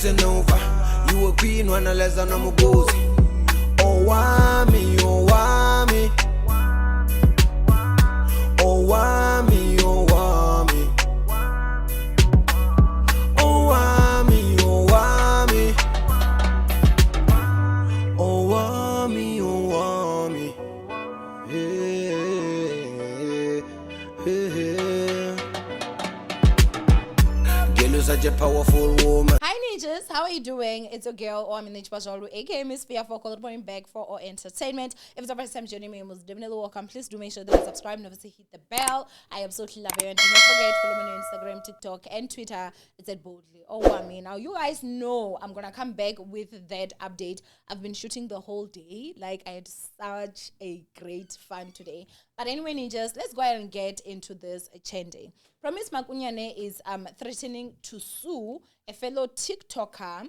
listen over. You a queen when I less than I'm a gozy. Owamie, Owamie. Owamie, Owamie. Owamie, Owamie. Owamie, Owamie. Hey, hey, hey. Girl, you're such a powerful woman. Hi ninjas, how are you doing? It's your girl Owamie aka Miss Fear for calling back for our entertainment. If it's the first time joining me, most definitely welcome. Please do make sure that you subscribe and obviously hit the bell. I absolutely love you, and do not forget follow me on Instagram, TikTok, and Twitter. It's at boldly Owamie. Now you guys know I'm gonna come back with that update. I've been shooting the whole day. Like I had such a great fun today. But anyway, ninjas, let's go ahead and get into this Chende. Promise Makunyane is threatening to sue a fellow TikToker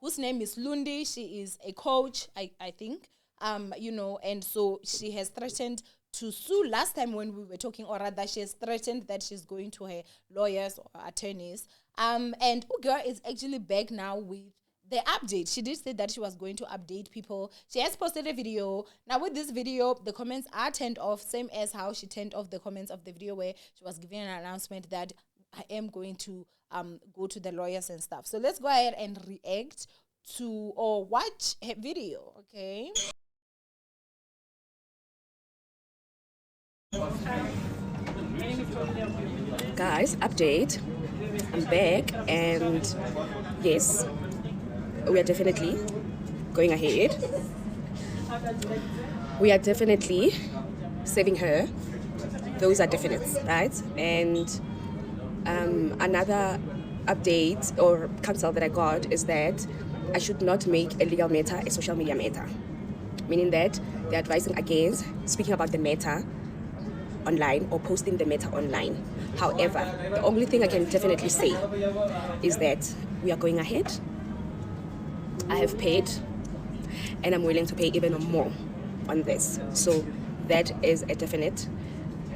whose name is Lundi. She is a coach, I think, and so she has threatened to sue. Last time when we were talking, or rather she has threatened that she's going to her lawyers or attorneys. And Uga is actually back now with the update. She did say that she was going to update people. She has posted a video. Now with this video, the comments are turned off, same as how she turned off the comments of the video where she was giving an announcement that I am going to go to the lawyers and stuff. So let's go ahead and react to or watch her video, okay? Guys, update. I'm back, and yes, we are definitely going ahead. We are definitely saving her. Those are definites, right? And another update or counsel that I got is that I should not make a legal matter a social media matter, meaning that they're advising against speaking about the matter online or posting the matter online. However, the only thing I can definitely say is that we are going ahead. I have paid, and I'm willing to pay even more on this. So that is a definite.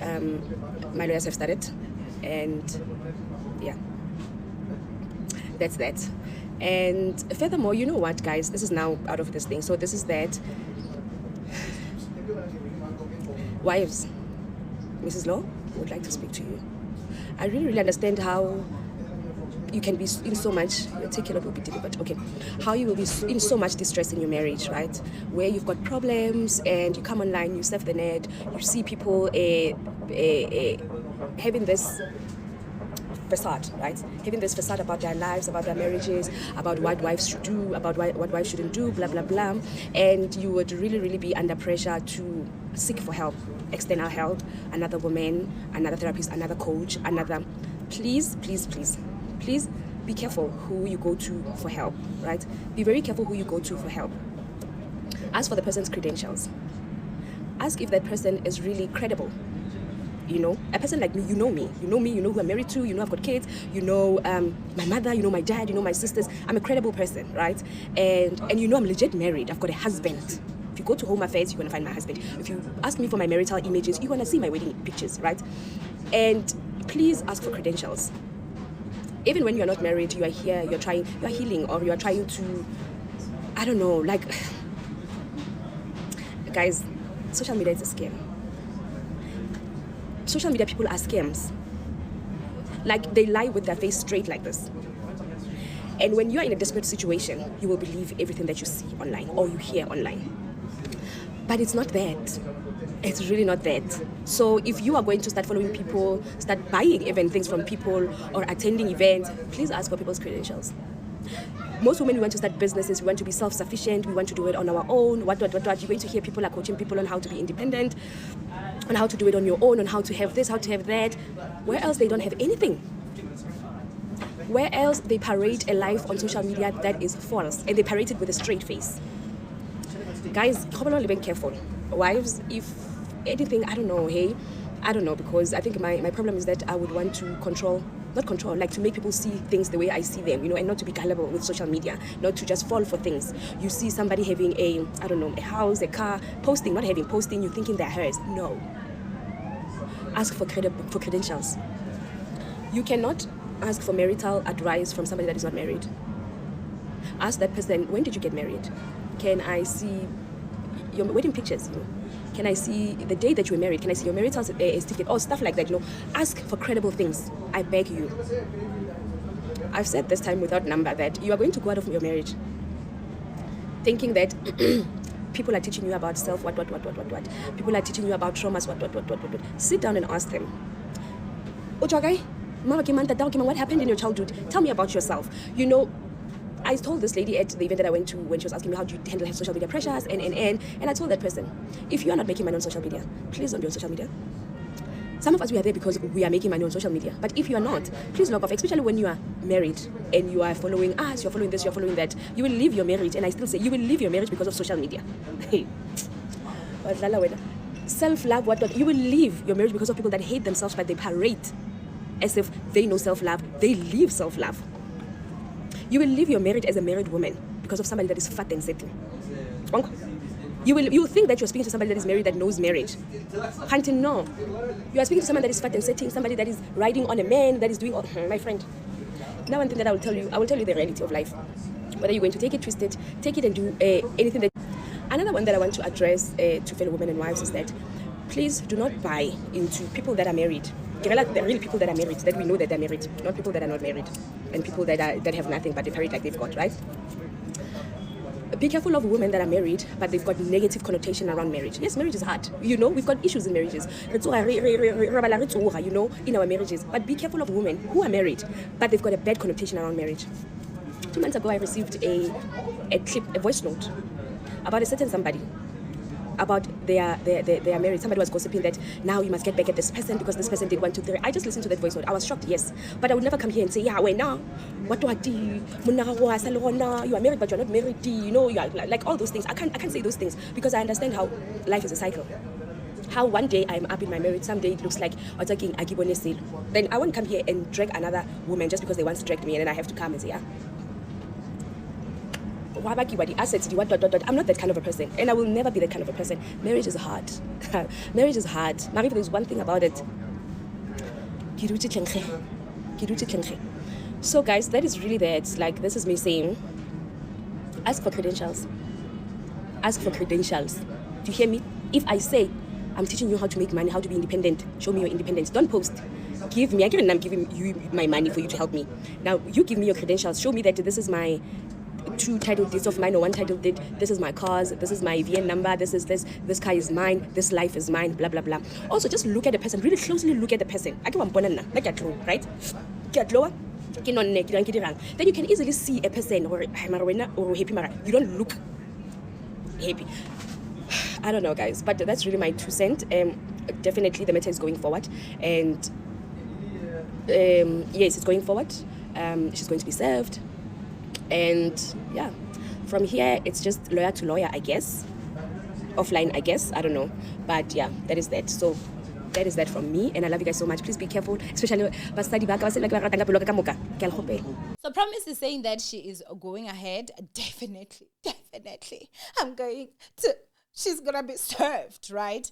My lawyers have started, and yeah, that's that. And furthermore, you know what, guys, this is now out of this thing. So this is that. Wives, Mrs. Law would like to speak to you. I really understand how you can be in so much, take a lot will be difficult, okay, how you will be in so much distress in your marriage, right, where you've got problems and you come online, you surf the net, you see people having this facade, right, having this facade about their lives, about their marriages, about what wives should do, about what wives shouldn't do, blah blah blah, and you would really be under pressure to seek for help, external help, another woman, another therapist, another coach, another. Please be careful who you go to for help, right? Be very careful who you go to for help. Ask for the person's credentials. Ask if that person is really credible. You know, a person like me, you know who I'm married to, you know I've got kids, you know my mother, you know my dad, you know my sisters. I'm a credible person, right? And you know I'm legit married. I've got a husband. If you go to Home Affairs, you're going to find my husband. If you ask me for my marital images, you're going to see my wedding pictures, right? And please ask for credentials. Even when you're not married, you are here, you're healing, or you're trying to, I don't know, like, guys, social media is a scam. Social media people are scams. Like, they lie with their face straight like this. And when you're in a desperate situation, you will believe everything that you see online or you hear online. But it's not that. It's really not that. So if you are going to start following people, start buying even things from people or attending events, please ask for people's credentials. Most women, we want to start businesses, we want to be self-sufficient, we want to do it on our own, what. You're going to hear people are coaching people on how to be independent, on how to do it on your own, on how to have this, how to have that. Where else they don't have anything? Where else they parade a life on social media that is false, and they parade it with a straight face. Guys, come on, be careful. Wives, if anything, I don't know, because I think my problem is that I would want to like to make people see things the way I see them, you know, and not to be gullible with social media, not to just fall for things. You see somebody having a house, a car, posting, you thinking they're hers. No. Ask for credentials. You cannot ask for marital advice from somebody that is not married. Ask that person, when did you get married? Can I see your wedding pictures? Can I see the day that you were married? Can I see your marital certificate? Or stuff like that. Ask for credible things. I beg you. I've said this time without number that you are going to go out of your marriage thinking that people are teaching you about self, what. People are teaching you about traumas, what. Sit down and ask them. Ojagai, what happened in your childhood? Tell me about yourself. I told this lady at the event that I went to when she was asking me how do you handle social media pressures and I told that person, if you are not making money on social media, please don't be on social media. Some of us, we are there because we are making money on social media. But if you are not, please log off, especially when you are married and you are following us, you're following this, you're following that. You will leave your marriage, and I still say you will leave your marriage because of social media. Self-love, what? You will leave your marriage because of people that hate themselves, but they parade as if they know self-love. They live self-love. You will leave your marriage as a married woman because of somebody that is fat and sitting. You think that you're speaking to somebody that is married that knows marriage. Hunting, no. You are speaking to somebody that is fat and sitting, somebody that is riding on a man, that is doing all. My friend. Now one thing that I will tell you the reality of life. Whether you're going to take it, twist it, take it and do anything that. Another one that I want to address to fellow women and wives is that please do not buy into people that are married. The real people that are married, that we know that they're married, not people that are not married, and people that have nothing but they parade like they've got, right? Be careful of women that are married, but they've got negative connotation around marriage. Yes, marriage is hard. We've got issues in marriages. In our marriages. But be careful of women who are married, but they've got a bad connotation around marriage. 2 months ago, I received a voice note about a certain somebody. About their marriage. Somebody was gossiping that now you must get back at this person because this person did 1, 2, 3. I just listened to that voice note. I was shocked, yes. But I would never come here and say, yeah, wait, now, what do I do? You are married, but you're not married. You are like all those things. I can't say those things because I understand how life is a cycle. How one day I'm up in my marriage, someday it looks like then I won't come here and drag another woman just because they once dragged me and then I have to come and say, yeah. Assets, I'm not that kind of a person, and I will never be that kind of a person. Marriage is hard. Marriage is hard. Now, if there's one thing about it, so guys, that is really that. Like, this is me saying, ask for credentials. Ask for credentials. Do you hear me? If I say I'm teaching you how to make money, how to be independent, show me your independence. Don't post. Give me. I'm giving you my money for you to help me. Now you give me your credentials. Show me that this is my 2 title deeds of mine or 1 title deed. This is my cars. This is my VN number. This car is mine. This life is mine. Blah blah blah. Also, just look at the person. Really closely look at the person. Right? Then you can easily see a person or happy. You don't look happy. I don't know, guys, but that's really my 2 cents. Definitely, the matter is going forward, and yes, it's going forward. She's going to be served. And yeah, from here it's just lawyer to lawyer, I guess. Offline, I guess. I don't know. But yeah, that is that. So that is that from me, and I love you guys so much. Please be careful, especially. So Promise is saying that she is going ahead. Definitely. She's gonna be served, right?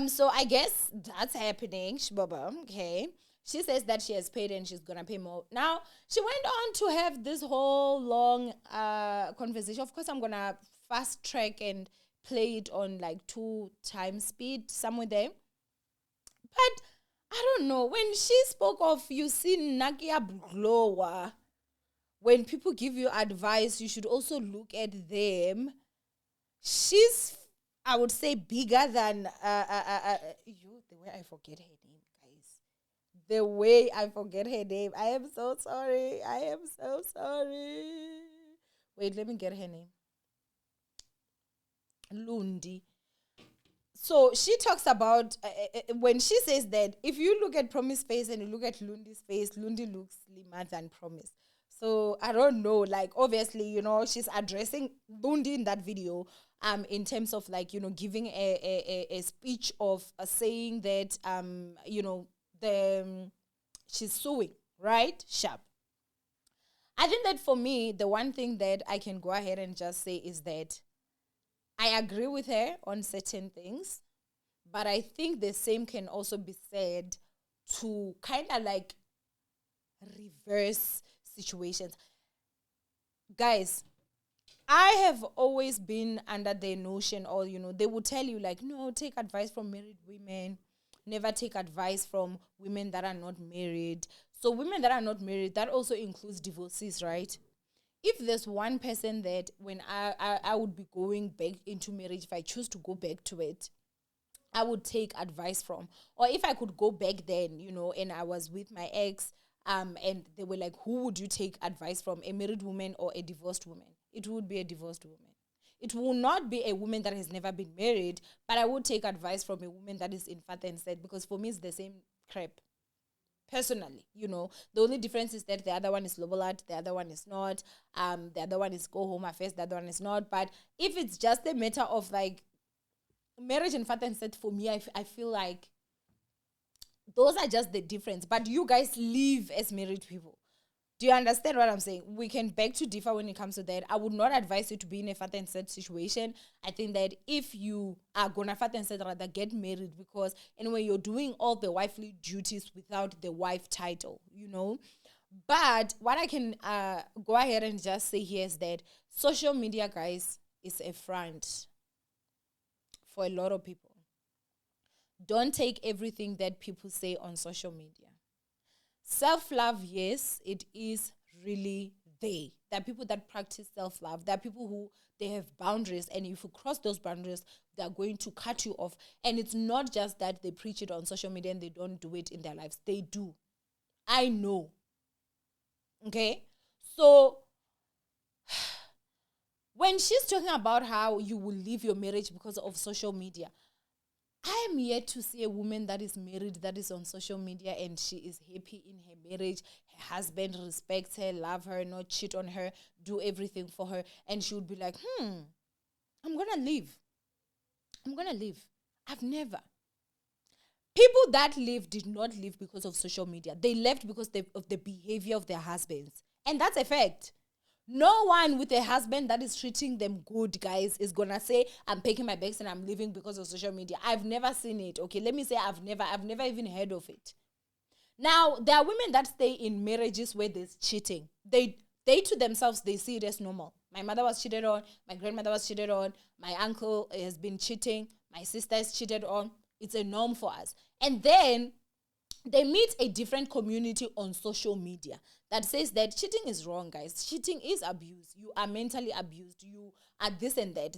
So I guess that's happening. Okay. She says that she has paid and she's going to pay more. Now, she went on to have this whole long conversation. Of course, I'm going to fast track and play it on like 2 times speed, somewhere there. But I don't know. When she spoke of, you see Nakia Blower, when people give you advice, you should also look at them. She's, I would say, bigger than, the way I forget her name. The way I forget her name. I am so sorry. Wait, let me get her name. Lundi. So she talks about, when she says that, if you look at Promise's face and you look at Lundi's face, Lundi looks slimmer than Promise. So I don't know, like, obviously, she's addressing Lundi in that video, in terms of like, giving a speech of saying that, she's suing, right? Sharp. I think that for me, the one thing that I can go ahead and just say is that I agree with her on certain things, but I think the same can also be said to kind of like reverse situations. Guys, I have always been under the notion, or they would tell you like, no, take advice from married women, never take advice from women that are not married. So women that are not married, that also includes divorcees, right? If there's one person that when I would be going back into marriage, if I choose to go back to it, I would take advice from, or if I could go back then, and I was with my ex, and they were like, who would you take advice from, a married woman or a divorced woman? It would be a divorced woman. It will not be a woman that has never been married, but I would take advice from a woman that is in father and said, because for me it's the same crap. Personally, the only difference is that the other one is Lobolat, the other one is not. The other one is go home affairs, the other one is not. But if it's just a matter of like marriage and father and said, for me, I feel like those are just the difference. But you guys live as married people. Do you understand what I'm saying? We can beg to differ when it comes to that. I would not advise you to be in a father and said situation. I think that if you are gonna father and said, rather get married, because anyway, you're doing all the wifely duties without the wife title, But what I can go ahead and just say here is that social media, guys, is a front for a lot of people. Don't take everything that people say on social media. Self-love, yes, it is really there. There are people that practice self-love. There are people who, they have boundaries, and if you cross those boundaries, they're going to cut you off. And it's not just that they preach it on social media and they don't do it in their lives. They do. I know. Okay? So, when she's talking about how you will leave your marriage because of social media, I am yet to see a woman that is married, that is on social media, and she is happy in her marriage. Her husband respects her, love her, not cheat on her, do everything for her. And she would be like, I'm going to leave. I'm going to leave. I've never. People that leave did not leave because of social media. They left because of the behavior of their husbands. And that's a fact. No one with a husband that is treating them good, guys, is going to say, I'm packing my bags and I'm leaving because of social media. I've never seen it. Okay, let me say I've never even heard of it. Now, there are women that stay in marriages where there's cheating. They to themselves, they see it as normal. My mother was cheated on. My grandmother was cheated on. My uncle has been cheating. My sister is cheated on. It's a norm for us. And then they meet a different community on social media that says that cheating is wrong, guys. Cheating is abuse. You are mentally abused. You are this and that.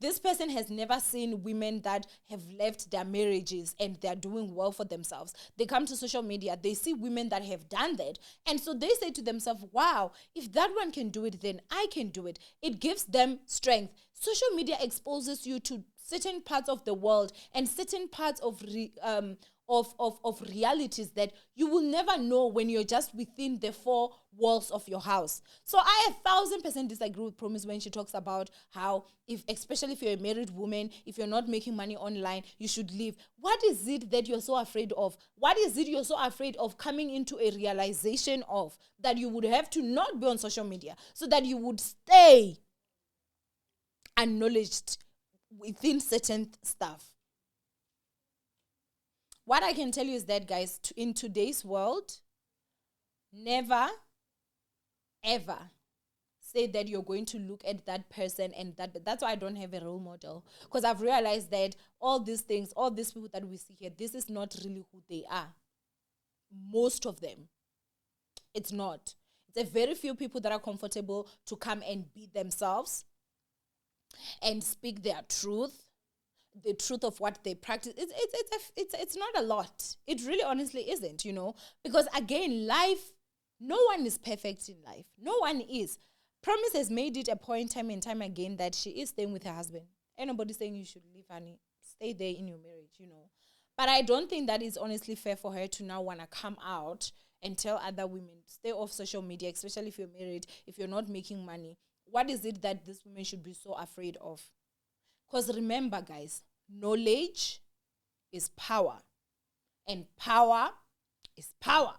This person has never seen women that have left their marriages and they're doing well for themselves. They come to social media. They see women that have done that. And so they say to themselves, wow, if that one can do it, then I can do it. It gives them strength. Social media exposes you to certain parts of the world and certain parts of realities that you will never know when you're just within the four walls of your house. So I 1,000% disagree with Promise when she talks about how, especially if you're a married woman, if you're not making money online, you should leave. What is it that you're so afraid of? What is it you're so afraid of coming into a realization of, that you would have to not be on social media so that you would stay acknowledged within certain stuff? What I can tell you is that, guys, in today's world, never, ever say that you're going to look at that person and that's why I don't have a role model. Because I've realized that all these things, all these people that we see here, this is not really who they are. Most of them. It's not. It's a very few people that are comfortable to come and be themselves and speak their truth. The truth of what they practice. It's not a lot. It really honestly isn't, because again, life, no one is perfect in life. No one is. Promise has made it a point time and time again that she is staying with her husband. Ain't nobody saying you should leave, honey. Stay there in your marriage, But I don't think that is honestly fair for her to now want to come out and tell other women, stay off social media, especially if you're married, if you're not making money. What is it that this woman should be so afraid of? Because remember, guys, knowledge is power. And power is power.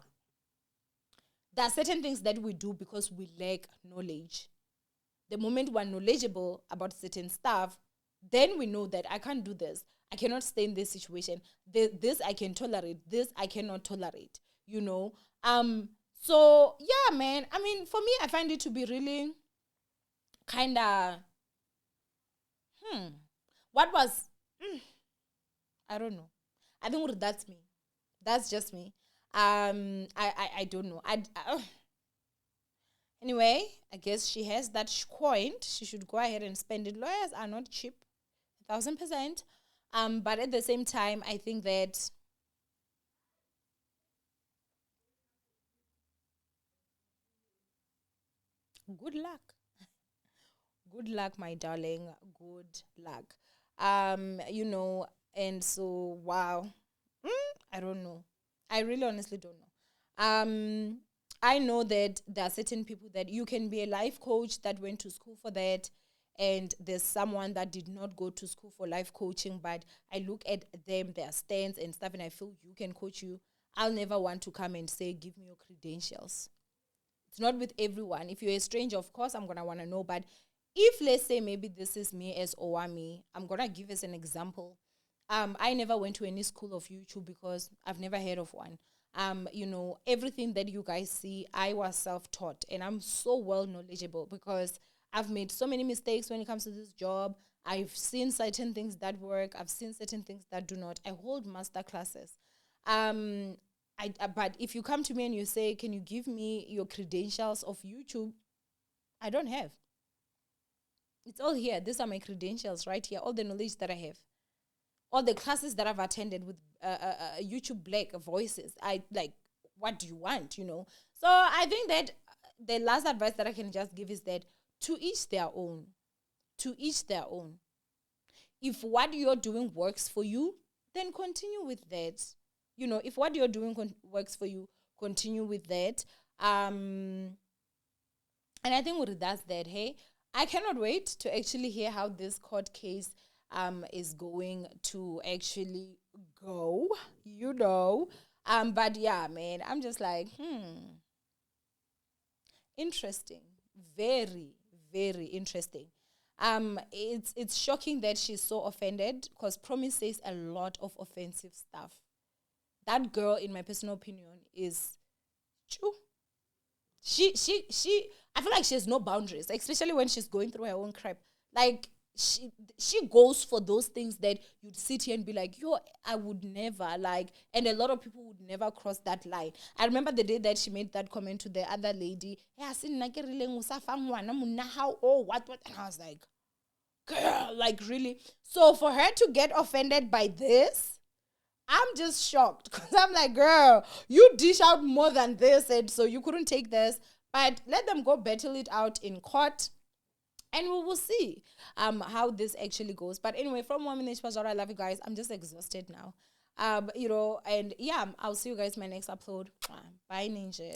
There are certain things that we do because we lack knowledge. The moment we're knowledgeable about certain stuff, then we know that I can't do this. I cannot stay in this situation. This I can tolerate. This I cannot tolerate. So yeah, man. I mean, for me, I find it to be really kind of what was I don't know. I think that's me. That's just me. I don't know. Anyway, I guess she has that coin. She should go ahead and spend it. Lawyers are not cheap, 1,000%. But at the same time, I think that good luck. Good luck, my darling. Good luck. You know, and so wow. I don't know. I really honestly don't know. I know that there are certain people that you can be a life coach that went to school for that, and there's someone that did not go to school for life coaching, but I look at them, their stance and stuff, and I feel you can coach you. I'll never want to come and say, give me your credentials. It's not with everyone. If you're a stranger, of course, I'm going to want to know. But if, let's say, maybe this is me as Owamie, I'm going to give as an example. I never went to any school of YouTube because I've never heard of one. You know, everything that you guys see, I was self-taught. And I'm so well knowledgeable because I've made so many mistakes when it comes to this job. I've seen certain things that work. I've seen certain things that do not. I hold master classes. But if you come to me and you say, can you give me your credentials of YouTube? I don't have. It's all here. These are my credentials right here. All the knowledge that I have. All the classes that I've attended with YouTube Black voices. I like, what do you want, you know? So I think that the last advice that I can just give is that to each their own. To each their own. If what you're doing works for you, then continue with that. You know, if what you're doing works for you, continue with that. And I think with that, hey, I cannot wait to actually hear how this court case is going to actually go, you know. But yeah, man, I'm just like, interesting. Very, very interesting. It's shocking that she's so offended because Promise says a lot of offensive stuff. That girl, in my personal opinion, is true. She I feel like she has no boundaries, especially when she's going through her own crap. Like she goes for those things that you'd sit here and be like, yo, I would never, like, and a lot of people would never cross that line. I remember the day that she made that comment to the other lady, hey, how, oh, what, and I was like, girl, like, really? So for her to get offended by this, I'm just shocked because I'm like, girl, you dish out more than this, and so you couldn't take this. But let them go battle it out in court, and we will see how this actually goes. But anyway, from One Minute Pajara, I love you guys. I'm just exhausted now. You know, and yeah, I'll see you guys in my next upload. Bye, ninjas.